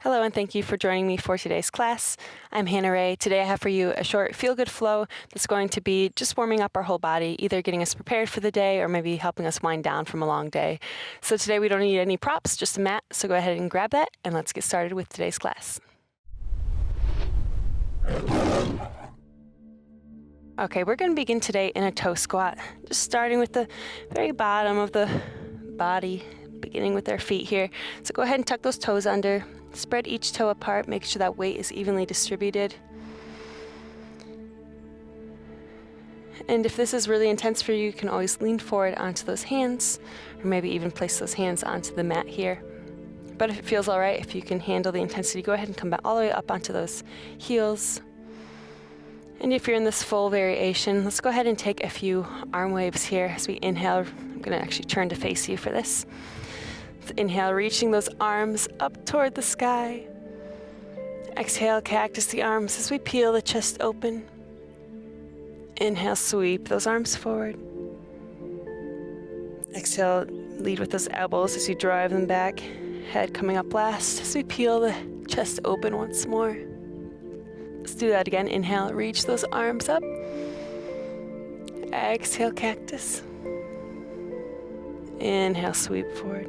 Hello, and thank you for joining me for today's class. I'm Hannah Ray. Today I have for you a short feel-good flow that's going to be just warming up our whole body, either getting us prepared for the day or maybe helping us wind down from a long day. So today we don't need any props, just a mat, so go ahead and grab that and let's get started with today's class. Okay, we're going to begin today in a toe squat, just starting with the very bottom of the body, beginning with our feet here. So go ahead and tuck those toes under. Spread each toe apart, make sure that weight is evenly distributed. And if this is really intense for you, you can always lean forward onto those hands, or maybe even place those hands onto the mat here. But if it feels all right, if you can handle the intensity, go ahead and come back all the way up onto those heels. And if you're in this full variation, let's go ahead and take a few arm waves here as we inhale. I'm going to actually turn to face you for this. Inhale, reaching those arms up toward the sky. Exhale, cactus the arms as we peel the chest open. Inhale, sweep those arms forward. Exhale, lead with those elbows as you drive them back. Head coming up last as we peel the chest open once more. Let's do that again. Inhale, reach those arms up. Exhale, cactus. Inhale, sweep forward.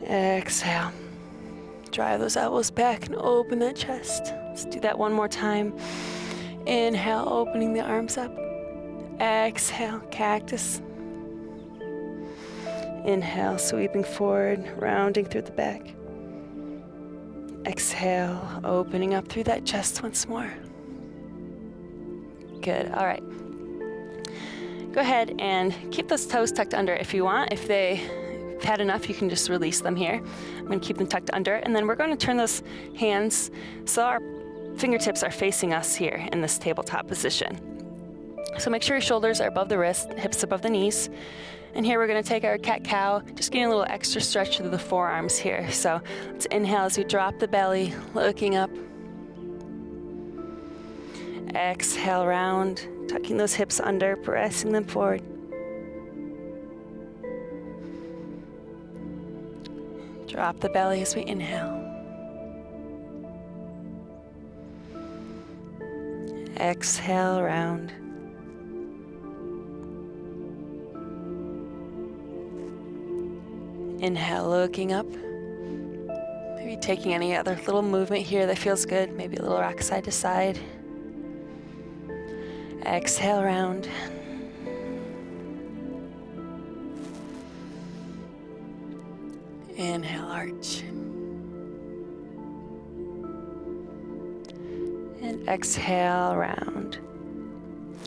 Exhale. Drive those elbows back and open that chest. Let's do that one more time. Inhale, opening the arms up. Exhale, cactus. Inhale, sweeping forward, rounding through the back. Exhale, opening up through that chest once more. Good, all right. Go ahead and keep those toes tucked under if you want. If they've had enough, you can just release them here. I'm going to keep them tucked under, and then we're going to turn those hands so our fingertips are facing us here in this tabletop position. So make sure your shoulders are above the wrist, hips above the knees. And here we're going to take our cat-cow, just getting a little extra stretch through the forearms here. So let's inhale as we drop the belly, looking up. Exhale, round, tucking those hips under, pressing them forward. Drop the belly as we inhale. Exhale, round. Inhale, looking up. Maybe taking any other little movement here that feels good. Maybe a little rock side to side. Exhale, round. Inhale, arch. And exhale, round.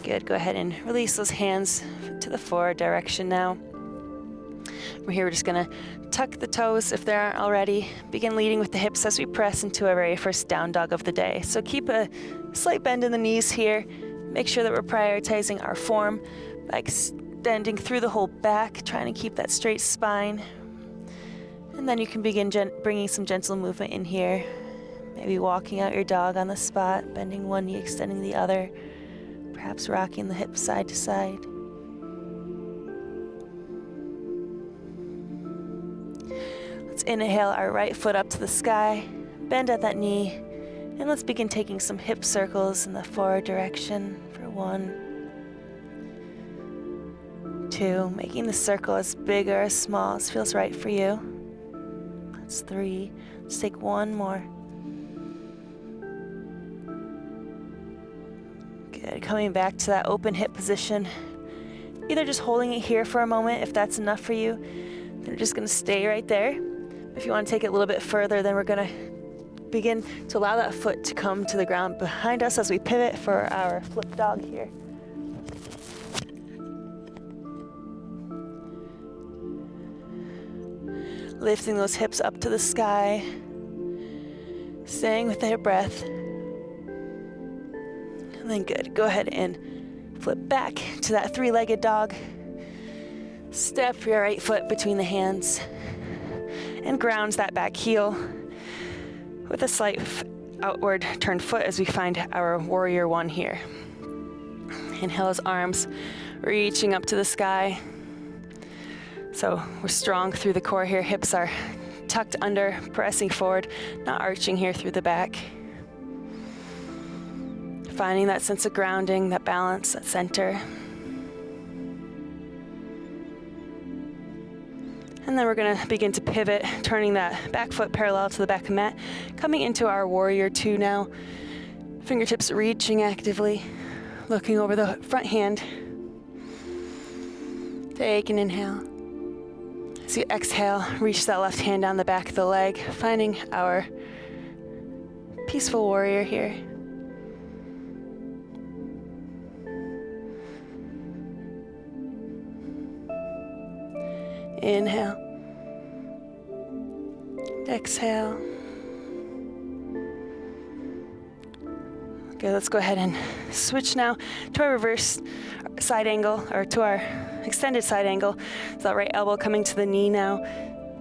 Good, go ahead and release those hands to the forward direction now. We're here, we're just gonna tuck the toes if they aren't already. Begin leading with the hips as we press into our very first down dog of the day. So keep a slight bend in the knees here. Make sure that we're prioritizing our form by extending through the whole back, trying to keep that straight spine. And then you can begin bringing some gentle movement in here. Maybe walking out your dog on the spot, bending one knee, extending the other, perhaps rocking the hips side to side. Let's inhale our right foot up to the sky, bend at that knee, and let's begin taking some hip circles in the forward direction for 1, 2, making the circle as big or as small as feels right for you. That's 3. Let's take one more. Good. Coming back to that open hip position. Either just holding it here for a moment, if that's enough for you, then we're just going to stay right there. If you want to take it a little bit further, then we're going to begin to allow that foot to come to the ground behind us as we pivot for our flip dog here. Lifting those hips up to the sky, staying with their breath. And then good, go ahead and flip back to that three-legged dog. Step your right foot between the hands and grounds that back heel with a slight outward turned foot as we find our warrior one here. Inhale his arms, reaching up to the sky. So we're strong through the core here. Hips are tucked under, pressing forward, not arching here through the back. Finding that sense of grounding, that balance, that center. And then we're going to begin to pivot, turning that back foot parallel to the back of the mat, coming into our warrior two now. Fingertips reaching actively, looking over the front hand. Take an inhale. As you exhale, reach that left hand down the back of the leg, finding our peaceful warrior here. Inhale. Exhale. Okay, let's go ahead and switch now to our reverse side angle, or to our extended side angle. So that right elbow coming to the knee now.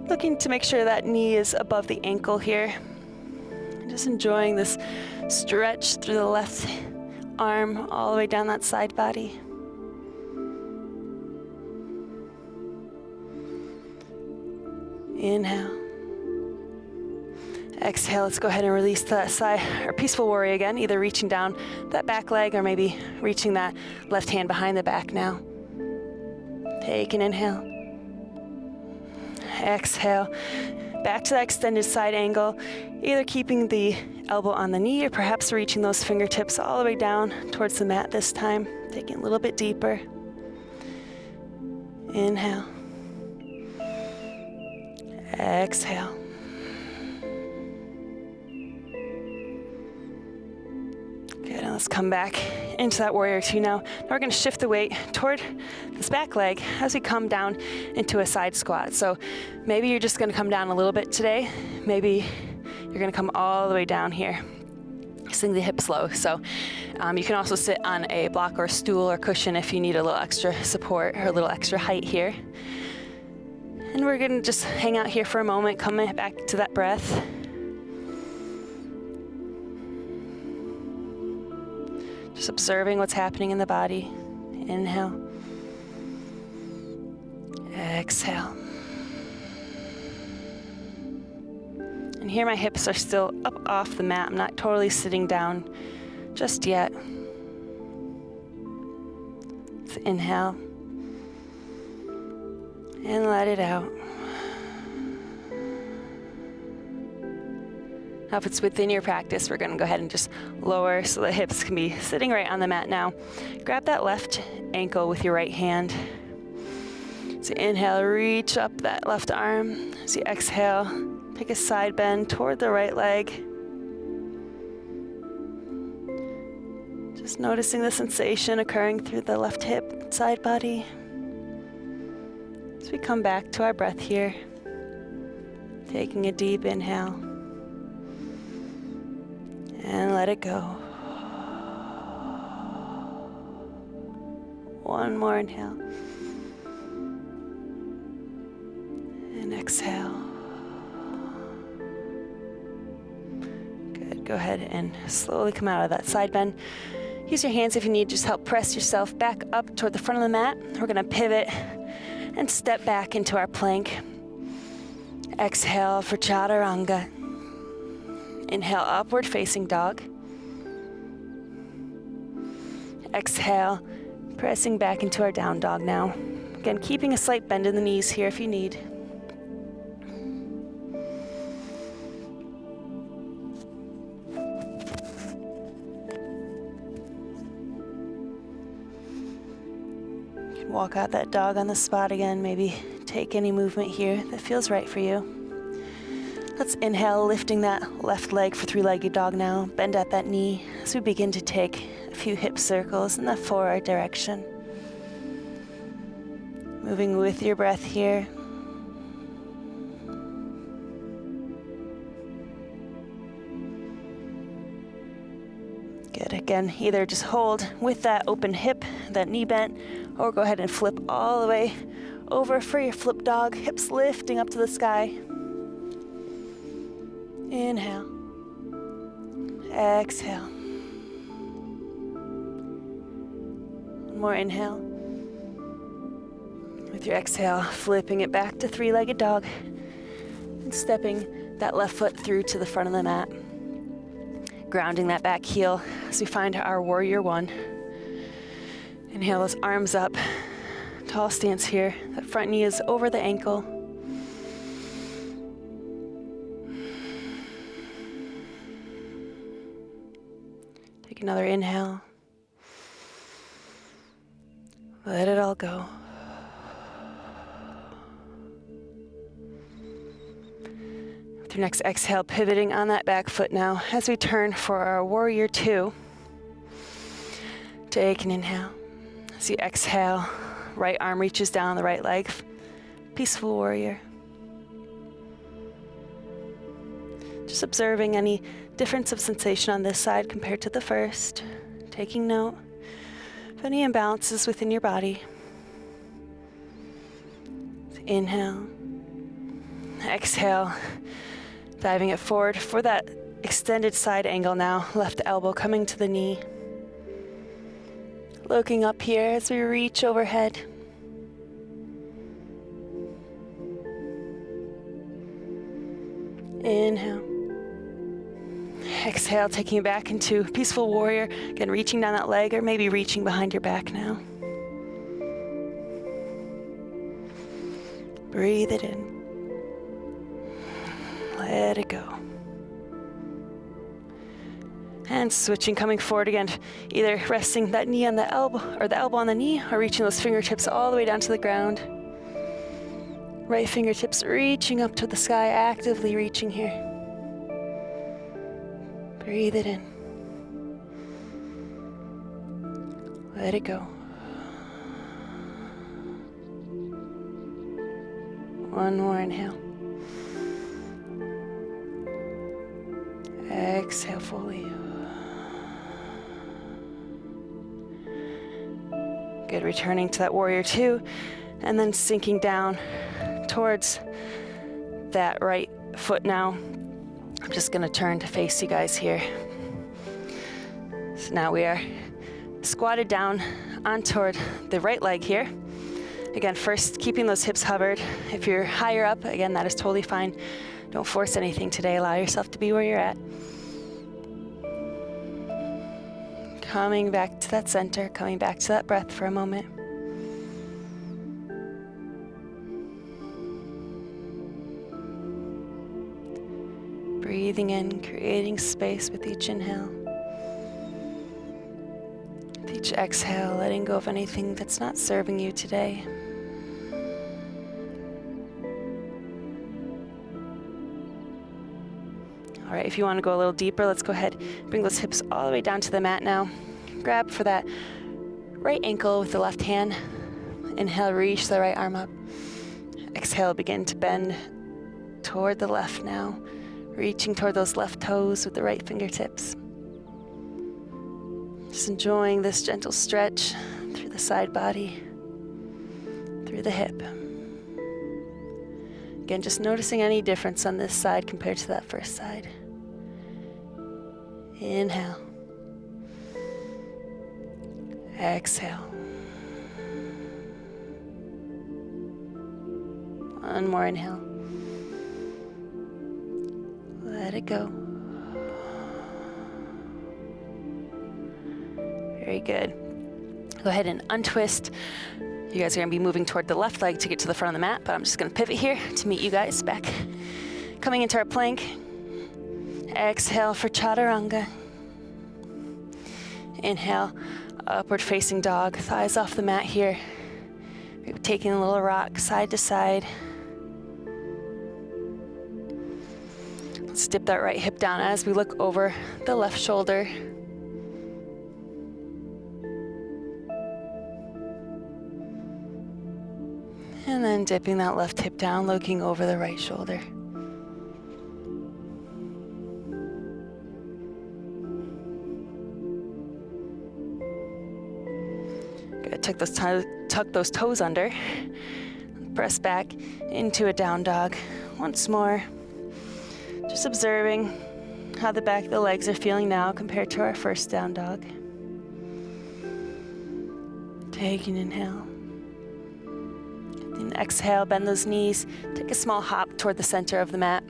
Looking to make sure that knee is above the ankle here. Just enjoying this stretch through the left arm all the way down that side body. Inhale. Exhale, let's go ahead and release that side, or peaceful warrior again, either reaching down that back leg or maybe reaching that left hand behind the back now. Take an inhale. Exhale, back to that extended side angle, either keeping the elbow on the knee or perhaps reaching those fingertips all the way down towards the mat this time, taking a little bit deeper. Inhale. Exhale. Good, and let's come back into that warrior two now. Now we're going to shift the weight toward this back leg as we come down into a side squat. So maybe you're just going to come down a little bit today. Maybe you're going to come all the way down here. Sing the hips low. So you can also sit on a block or a stool or cushion if you need a little extra support or a little extra height here. And we're gonna just hang out here for a moment, coming back to that breath. Just observing what's happening in the body. Inhale. Exhale. And here my hips are still up off the mat. I'm not totally sitting down just yet. Let's inhale. And let it out. Now if it's within your practice, we're going to go ahead and just lower so the hips can be sitting right on the mat now. Grab that left ankle with your right hand. So inhale, reach up that left arm. As you exhale, take a side bend toward the right leg. Just noticing the sensation occurring through the left hip, side body. As we come back to our breath here, taking a deep inhale and let it go. One more inhale and exhale. Good, go ahead and slowly come out of that side bend. Use your hands if you need, just help press yourself back up toward the front of the mat. We're gonna pivot and step back into our plank. Exhale for chaturanga. Inhale, upward facing dog. Exhale, pressing back into our down dog now. Again, keeping a slight bend in the knees here if you need. Walk out that dog on the spot again. Maybe take any movement here that feels right for you. Let's inhale, lifting that left leg for three-legged dog now. Bend at that knee as we begin to take a few hip circles in the forward direction. Moving with your breath here. Good, again, either just hold with that open hip, that knee bent, or go ahead and flip all the way over for your flip dog, hips lifting up to the sky. Inhale. Exhale. One more inhale. With your exhale, flipping it back to three-legged dog. And stepping that left foot through to the front of the mat. Grounding that back heel as we find our warrior one. Inhale those arms up. Tall stance here. That front knee is over the ankle. Take another inhale. Let it all go. With your next exhale, pivoting on that back foot now as we turn for our warrior two. Take an inhale. As you exhale, right arm reaches down the right leg. Peaceful warrior. Just observing any difference of sensation on this side compared to the first. Taking note of any imbalances within your body. Inhale. Exhale. Diving it forward for that extended side angle now. Left elbow coming to the knee. Looking up here as we reach overhead. Inhale. Exhale, taking it back into peaceful warrior. Again, reaching down that leg or maybe reaching behind your back now. Breathe it in. Let it go. And switching, coming forward again, either resting that knee on the elbow or the elbow on the knee or reaching those fingertips all the way down to the ground. Right fingertips reaching up to the sky, actively reaching here. Breathe it in. Let it go. One more inhale. Exhale fully. Good, returning to that warrior two, and then sinking down towards that right foot now. I'm just gonna turn to face you guys here. So now we are squatted down on toward the right leg here. Again, first keeping those hips hovered. If you're higher up, again, that is totally fine. Don't force anything today. Allow yourself to be where you're at. Coming back to that center, coming back to that breath for a moment. Breathing in, creating space with each inhale. With each exhale, letting go of anything that's not serving you today. All right, if you want to go a little deeper, let's go ahead, bring those hips all the way down to the mat now. Grab for that right ankle with the left hand. Inhale, reach the right arm up. Exhale, begin to bend toward the left now. Reaching toward those left toes with the right fingertips. Just enjoying this gentle stretch through the side body, through the hip. Again, just noticing any difference on this side compared to that first side. Inhale. Exhale. One more inhale. Let it go. Very good. Go ahead and untwist. You guys are going to be moving toward the left leg to get to the front of the mat, but I'm just going to pivot here to meet you guys back. Coming into our plank. Exhale for chaturanga. Inhale, upward facing dog. Thighs off the mat here. Maybe taking a little rock side to side. Let's dip that right hip down as we look over the left shoulder. And then dipping that left hip down, looking over the right shoulder. Good, tuck those toes under. Press back into a down dog. Once more. Just observing how the back of the legs are feeling now compared to our first down dog. Take an inhale. Then And exhale, bend those knees. Take a small hop toward the center of the mat.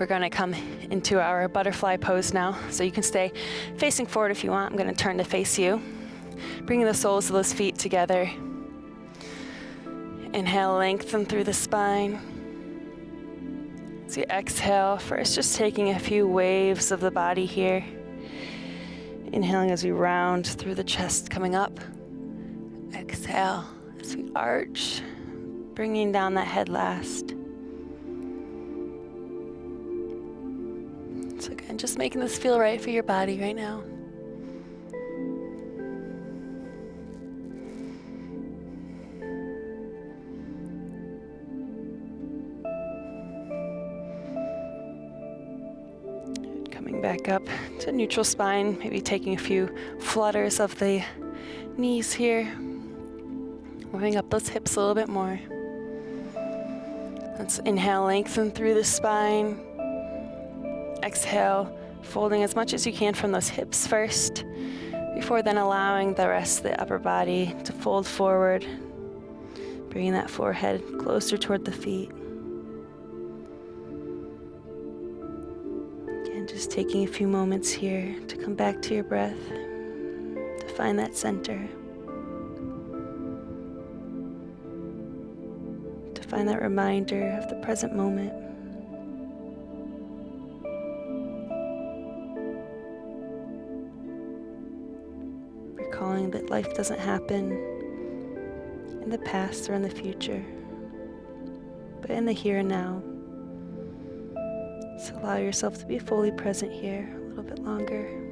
We're going to come into our butterfly pose now. So you can stay facing forward if you want. I'm going to turn to face you. Bringing the soles of those feet together. Inhale, lengthen through the spine. As you exhale, first just taking a few waves of the body here. Inhaling as we round through the chest, coming up. Exhale as we arch, bringing down that head last. So again, just making this feel right for your body right now. Coming back up to neutral spine, maybe taking a few flutters of the knees here. Moving up those hips a little bit more. Let's inhale, lengthen through the spine. Exhale, folding as much as you can from those hips first, before then allowing the rest of the upper body to fold forward, bringing that forehead closer toward the feet. Again, just taking a few moments here to come back to your breath, to find that center. Find that reminder of the present moment. Recalling that life doesn't happen in the past or in the future, but in the here and now. So allow yourself to be fully present here a little bit longer.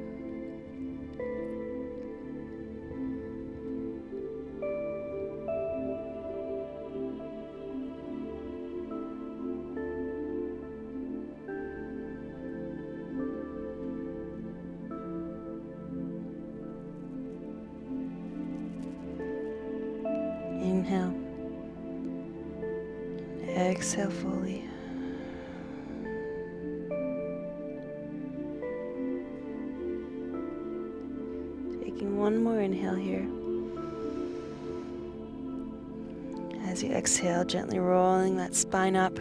Inhale. Exhale fully. Taking one more inhale here. As you exhale, gently rolling that spine up.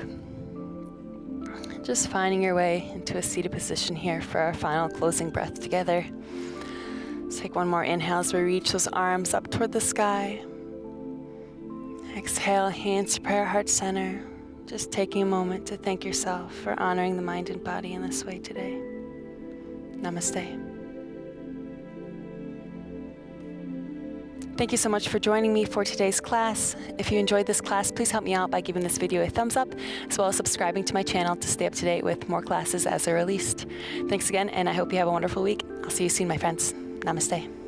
Just finding your way into a seated position here for our final closing breath together. Let's take one more inhale as we reach those arms up toward the sky. Exhale, hands to prayer, heart center. Just taking a moment to thank yourself for honoring the mind and body in this way today. Namaste. Thank you so much for joining me for today's class. If you enjoyed this class, please help me out by giving this video a thumbs up, as well as subscribing to my channel to stay up to date with more classes as they're released. Thanks again, and I hope you have a wonderful week. I'll see you soon, my friends. Namaste.